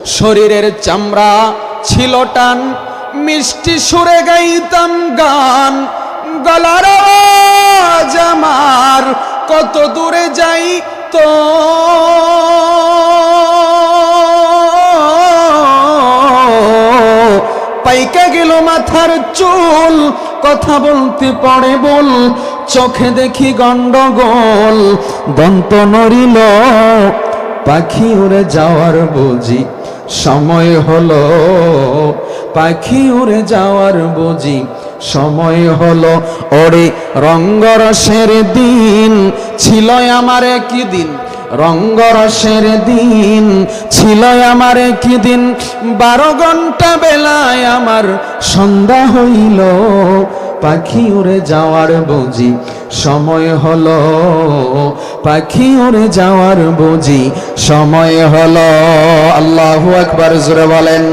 শরীরের চামড়া ছিল টান, মিষ্টি সুরে গাইতাম গান, গলার আওয়াজ আমার কত দূরে যাই তো পাইকা গেল মাথার চুল, কথা বলতে পড়ে বল, চোখে দেখি গন্ডগোল, দন্ত নড়িল পাখি উড়ে যাওয়ার বুঝি সময় হলো, পাখি উড়ে যাওয়ার বুঝি সময় হলো। ওরে রঙ্গরসের দিন ছিল আমার একই দিন, রঙ্গরসের দিন ছিল আমার একই দিন, 12 ঘন্টা বেলায় আমার সন্ধ্যা হইল, পাখি উড়ে যাওয়ার বুঝি সময় হলো, পাখি উড়ে যাওয়ার বুঝি সময় হলো। আল্লাহু আকবার, জোরে বলেন।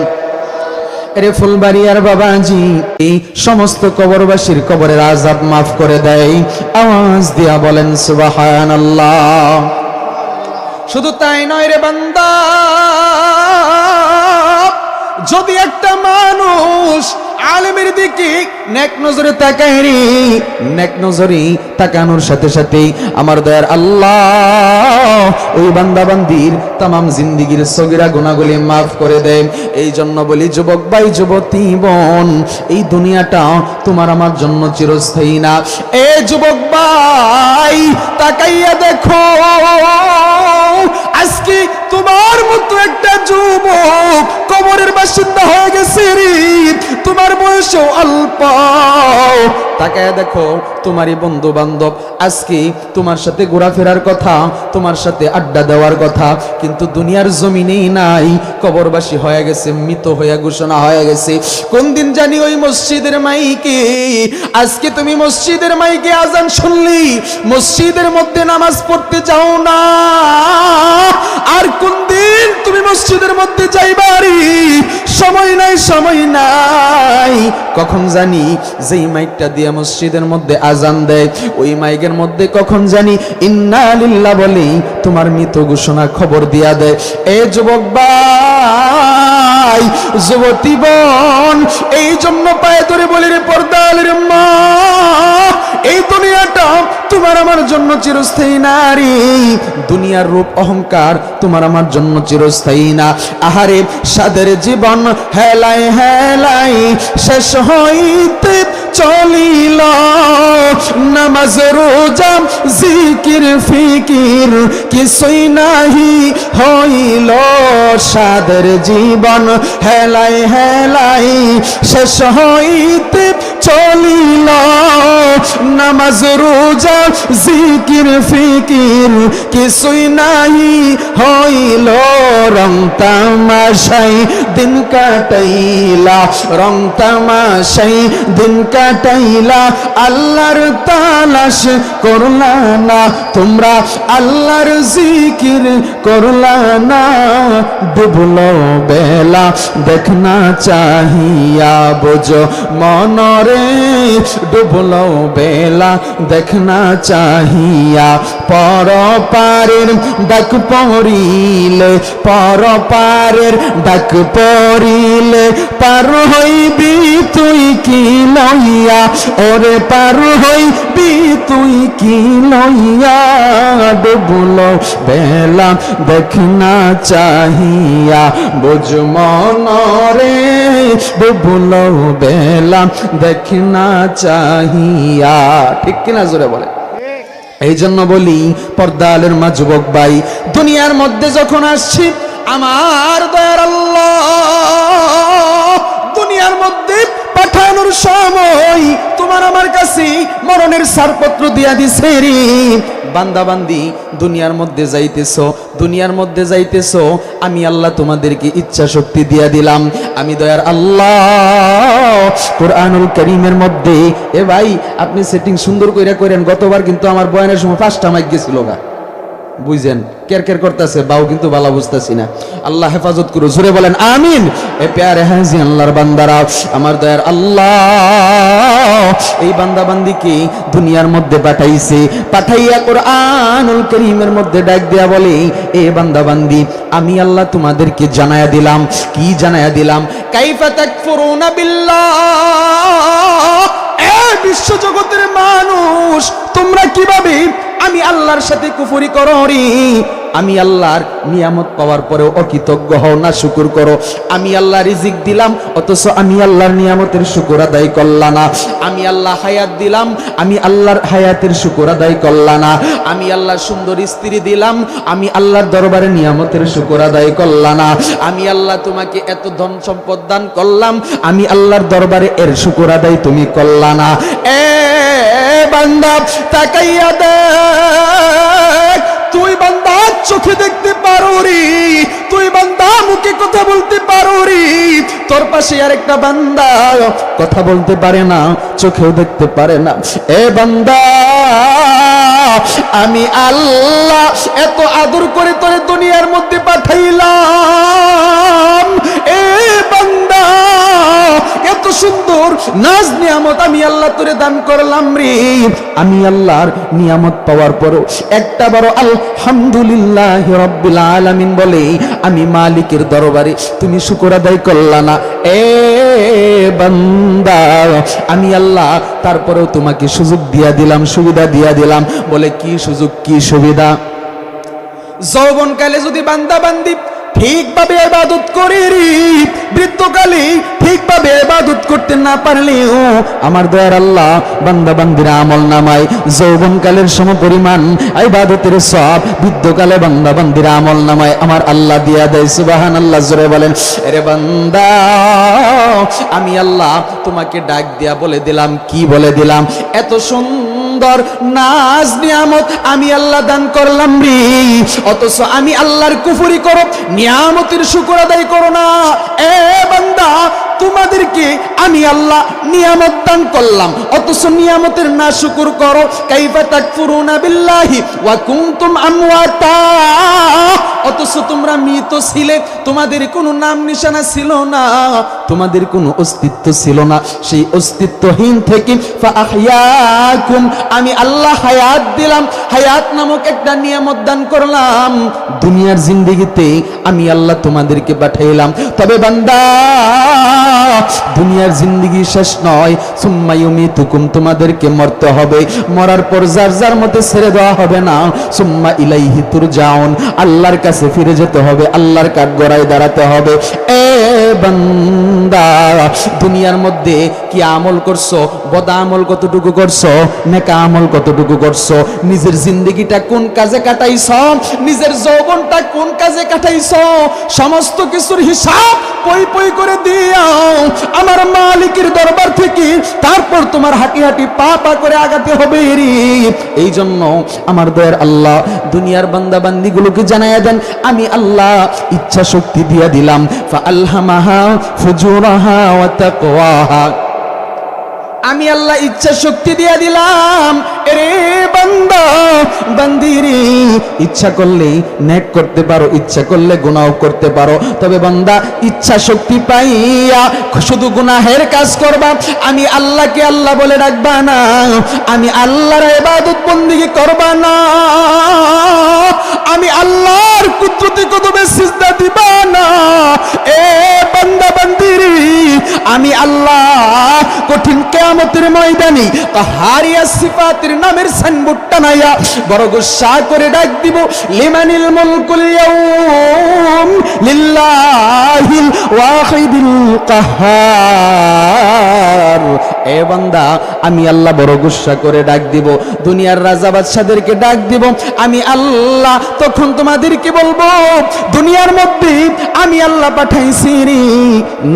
এরে ফুলবাড়িয়ার বাবাজি এই সমস্ত কবরবাসীর কবরের আযাব মাফ করে দেয়, আওয়াজ দিয়া বলেন সুবহানাল্লাহ। শুধু তাই নয় রে বান্দা, যদি একটা মানুষ আলেমের দিকে নেক নজরে তাকায় রে, নেক নজরে তাকানোর সাথে সাথে আমার দয়ার আল্লাহ ওই বান্দা বান্দির তামাম জিন্দেগীর সগীরা গুনাহগুলি মাফ করে দেয়। এই জন্য বলি যুবক ভাই, যুবতী বোন, এই দুনিয়াটা তোমার আমার জন্য চিরস্থায়ী না। এ যুবক ভাই তাকাইয়া দেখো, আজকে তোমার মতো একটা যুবক কবরের বাসিন্দা হয়ে গেছে রে, তোমার বয়সও অল্প। তাকায় দেখো তোমারই বন্ধু বান্ধব আজকে তোমার সাথে ঘোরাফেরার কথা, তোমার সাথে আড্ডা দেওয়ার কথা, কিন্তু দুনিয়ার জমিনেই নাই, কবরবাসী হয়ে গেছে, মৃত হয়ে ঘোষণা হয়ে গেছে। কোন দিন জানি ওই মসজিদের মাইকে, আজকে তুমি মসজিদের মাইকে আজান শুনলি, মসজিদের মধ্যে নামাজ পড়তে যাও না, আর কোন দিন তুমি মসজিদের মধ্যে যাইবারি, সময় নাই, সময় নাই। কখন জানি যেই মাইকটা দিয়ে মসজিদের মধ্যে আজান দেয়, ওই মাইকের মধ্যে কখন জানি ইন্না লিল্লাহ বলি তোমার মৃত ঘোষণা খবর দিয়া দেয়। এ যুবক ভাই, যুবতী বোন, এই জন্য পায়ে ধরে বলি রে পর্দালের মা, এই দুনিয়াটা তোমার আমার জন্য চিরস্থায়ী না রে, দুনিয়ার রূপ অহংকার তোমার আমার জন্য চিরস্থায়ী না। আহারে সাদের জীবন হেলাই হেলাই শেষ হইতে চলিল, নামাজ রোজা জিকির ফিকির কিছুই নাহি হইল, সাদের জীবন হেলাই হেলাই শেষ হইতে চলিল, নামাজ রোজা জিকির ফিকির কিছুই নাহি হইল, রং তামাশাই দিন কাটাইলা, রং তামাশাই দিন কাটাইলা, আল্লাহর তালাশ করলা না, তোমরা আল্লাহর জিকির করলা না, ডুবলো বেলা দেখনা চাহিয়া বোঝো মনরে, ডুবলো বেলা দেখনা চাহিয়া, পর পারের ডাক পড়িলে, পর পারের ডাক পড়িলে, পার হইবি তুই কি লইয়া, ওরে পার হইবি তুই কি লইয়া, ডুবলো বেলা দেখনা চাহিয়া বোঝ মনরে, ডুবলো বেলা দেখনা চাহিয়া। ঠিক কিনা জোরে বলে। এই জন্য বলি পর্দালের মা, যুবক ভাই, দুনিয়ার মধ্যে যখন আসছি আমার দয়ার আল্লাহ দুনিয়ার মধ্যে পাঠানোর সময় তোমার আমার কাছে মরণের ছাড়পত্র দিয়া দিছে রে। বান্দা বান্দি দুনিয়ার মধ্যে যাইতেছো, দুনিয়ার মধ্যে যাইতেছো, আমি আল্লাহ তোমাদেরকে ইচ্ছা শক্তি দিয়া দিলাম। আমি দয়ার আল্লাহ কোরআনুল কারীমের মধ্যে, এ ভাই আপনি সেটিং সুন্দর কইরা করেন, গতবার কিন্তু আমার বয়ানের সময় 5টা মাইক গেছিল গা, বুঝছেন? কের কের করতেছে, বাউ কিন্তু ভালো বুঝতেছি না। আল্লাহ হেফাজত করো, জোরে বলেন আমিন। এ প্যারে হাজি আল্লাহর বান্দারা, আমার দয়ার আল্লাহ এই বান্দা বান্দিকে দুনিয়ার মধ্যে পাঠাইছে, পাঠাইয়া কোরআনুল কারীমের মধ্যে ডাক দেয়া বলে, এ বান্দা বান্দি আমি আল্লাহ তোমাদেরকে জানায়া দিলাম। কি জানায়া দিলাম? কাইফা তাকফুরুনা বিল্লাহ, এ বিশ্ব জগতের মানুষ তোমরা কিভাবে আমি আল্লাহর সাথে কুফরি করো রে? আমি আল্লাহর নিয়ামত পাওয়ার পরেও অকৃতজ্ঞ হও না, শুকর করো। আমি আল্লাহ রিজিক দিলাম অথচ আমি আল্লাহর নিয়ামতের শুকর আদায় করলা না। আমি আল্লাহ হায়াত দিলাম, আমি আল্লাহর হায়াতের শুকর আদায় করলা না। আমি আল্লাহ সুন্দর স্ত্রী দিলাম, আমি আল্লাহর দরবারে নিয়ামতের শুকর আদায় করলা না। আমি আল্লাহ তোমাকে এত ধন সম্পদ দান করলাম, আমি আল্লাহর দরবারে এর শুকর আদায় তুমি করলা না। এ বান্দা তাকাইয়া দেখ, তুই বান্দা চোখে দেখতে পারো রে, তুই বান্দা মুখে কথা বলতে পারো রে, তোর পাশে আরেকটা বান্দা কথা বলতে পারে না, চোখেও দেখতে পারে না। এ বান্দা আমি আল্লাহ এত আদর করে তোরে দুনিয়ার মধ্যে পাঠাইলাম, এ বান্দা এত সুন্দর নাজ নিয়ামত আমি আল্লাহ তোরে দান করলাম রে। আমি আল্লাহর নিয়ামত পাওয়ার পরও একটা বড় আলহামদুলিল্লাহ রাব্বিল আলামিন বলে আমি মালিকের দরবারে তুমি শুকর আদায় করলা না। এ বান্দা আমি আল্লাহ তারপরেও তোমাকে সুযোগ দিয়া দিলাম, সুবিধা দিয়া দিলাম। বলে কি সুযোগ, কি সুবিধা? যৌবনকালে যদি বান্দা বান্দি ঠিকভাবে ইবাদত করে রে, বৃদ্ধকালে ঠিকভাবে ইবাদত করতে না পারলেও আমার দয়ার আল্লাহ বান্দা বান্দির আমল নামায় যৌবনকালের সমপরিমাণ ইবাদতের সওয়াব বৃদ্ধকালে বান্দা বান্দির আমল নামায় আমার আল্লাহ দিয়া দেয়। সুবহানাল্লাহ, জোরে বলেন। আরে বান্দা আমি আল্লাহ তোমাকে ডাক দিয়া বলে দিলাম, কি বলে দিলাম? এত সুন্দর নাজ নিয়ামত আমি আল্লাহ দান করলাম রে, অথচ আমি আল্লাহর কুফরি করো, নিয়ামতের শুকর আদায় করো না। এ বান্দা তোমাদেরকে আমি আল্লাহ নিয়ামত দান করলাম অথচ নিয়ামতের না শুকর করো। কাইফা তাকফুরুনা বিল্লাহি ওয়া কুনতুম আমওয়াতা, অথচ তোমরা মৃত ছিলে, তোমাদের কোনো নাম নিশানা ছিল না, তোমাদের কোনো অস্তিত্ব ছিল না। সেই অস্তিত্বহীন থেকে ফাআহইয়াকুম আমি আল্লাহ হায়াত দিলাম, হায়াত নামক একটা নিয়ামত দান করলাম। দুনিয়ার জিন্দেগিতে আমি আল্লাহ তোমাদেরকে পাঠাইলাম। তবে বান্দা দুনিয়ার জিন্দেগি শেষ নয়, সুম্মা ইউমিতুকুম তোমাদেরকে মরতে হবে, মরার পর যার যার মতে ছেড়ে দেওয়া হবে না। সুম্মা ইলাইহি তুরজাউন আল্লাহর কাছে ফিরে যেতে হবে, আল্লাহর কাঠগড়ায় দাঁড়াতে হবে। এ বান্দা দুনিয়ার মধ্যে কি আমল করছো? বদ আমল কতটুকু করছো? নেক আমল কতটুকু করছো? নিজের জিন্দেগিটা কোন কাজে কাটাইছো? নিজের যৌবনটা কোন কাজে কাটাইছো? সমস্ত কিছুর হিসাব পই পই করে দিও আমার মালিকের দরবার থেকে, তারপর তোমার হাঁটি হাঁটি পা পা করে আগাতে হবে রে। এই জন্য আমার দয়ার আল্লাহ দুনিয়ার বান্দা বান্দিগুলোকে জানায়া দেন আমি আল্লাহ ইচ্ছা শক্তি দিয়া দিলাম। ফাআলহামাহা ফুজুরাহা ওয়া তাকওয়াহা, আমি আল্লাহ ইচ্ছা শক্তি দিয়া দিলাম। এরে বান্দা বান্দিরে, ইচ্ছা করলে নেক করতে পারো, ইচ্ছা করলে গুনাহ করতে পারো, তবে বান্দা ইচ্ছা শক্তি পাইয়া শুধু গুনাহের কাজ করবা, আমি আল্লাহকে আল্লাহ বলে রাখবা না, আমি আল্লাহর ইবাদত বন্দেগী করবা না, আমি আল্লাহর কুদরতি কদমে সিজদা দিবা না। এ বান্দা বান্দিরে, আমি আল্লাহ কঠিন কিয়ামতের ময়দানে কাহারিয়া সিফাতের নামের সাইনবোর্ড টানাইয়া বড় গুসা করে ডাক দিব, লিমানিল মুলকুল ইয়াউম লিল্লাহিল ওয়াহিদিল কাহার। এ বান্দা আমি আল্লাহ বড় গুসা করে ডাক দিব, দুনিয়ার রাজা বাদশাদেরকে ডাক দিব, আমি আল্লাহ তখন তোমাদেরকে বলবো দুনিয়ার মধ্যে আমি আল্লাহ পাঠাইছি রে,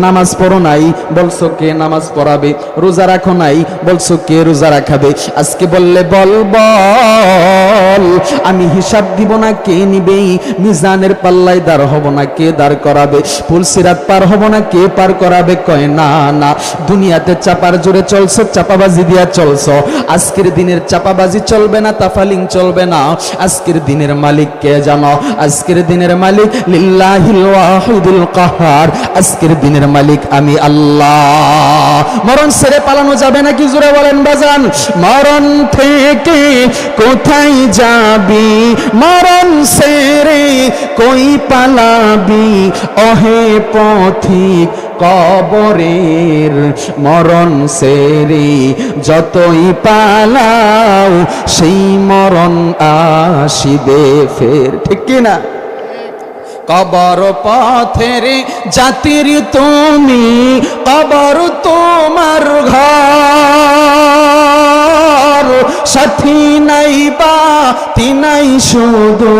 নামাজ পড়ো নাই, বলছো কে নামাজ পড়াবে, রোজা রাখো নাই, বলছো কে রোজা রাখাবে, আজকে বললে বল বল আমি হিসাব দিব না কে নিবে, মিজানের পাল্লায় দাঁড় হব না কে দাঁড় করাবে, পুলসিরাত পার হব না কে পার করাবে, কয় না না দুনিয়াতে চাপার জোরে দিয়া চলছো, চাপাবাজি দিয়া চলছো। আজকের দিনের চাপাবাজি চলবে না, তাফালিং চলবে না। আজকের দিনের মালিক কে জানো? আজকের দিনের মালিক লিল্লাহিল ওয়াহিদুল কাহার। আজকের দিনের মালিক আমি আল্লাহ। মরণ ছেড়ে পালানো যাবে না কি? জোরে বলেন বাজান। মরণ থেকে কোথায় যাবি, মরণ ছেড়ে কই পালাবি, অহে পথিক কবরের। মরণ ছেড়ে যতই পালাও সেই মরণ আসিবে ফের। ঠিক কি না? কবর পথের জাতির তুমি, কবর তোমার ঘর। সাথী নাই বা তিনাই শুধু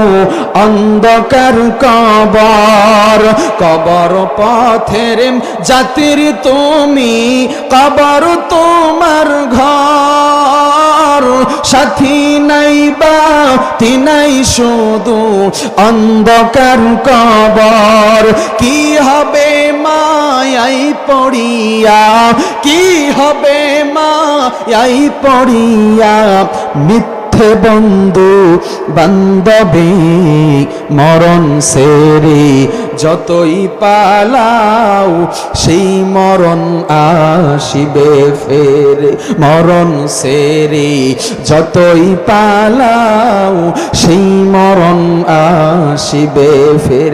অন্ধকার কবর। কবর পথের জাতির তুমি, কবর তোমার ঘর। সাথী নাই বা তিনাই শুধু অন্ধকার কবর। কি হবে মায়াই পড়িয়া, কি হবে মায়াই পড়িয়া, মিথ্যে বন্ধু বান্ধবে মরণ সেরে যতই পালাও সেই মরণ আসিবে ফেরে। মরণ সেরে যতই পালাও সেই মরণ আসিবে ফের।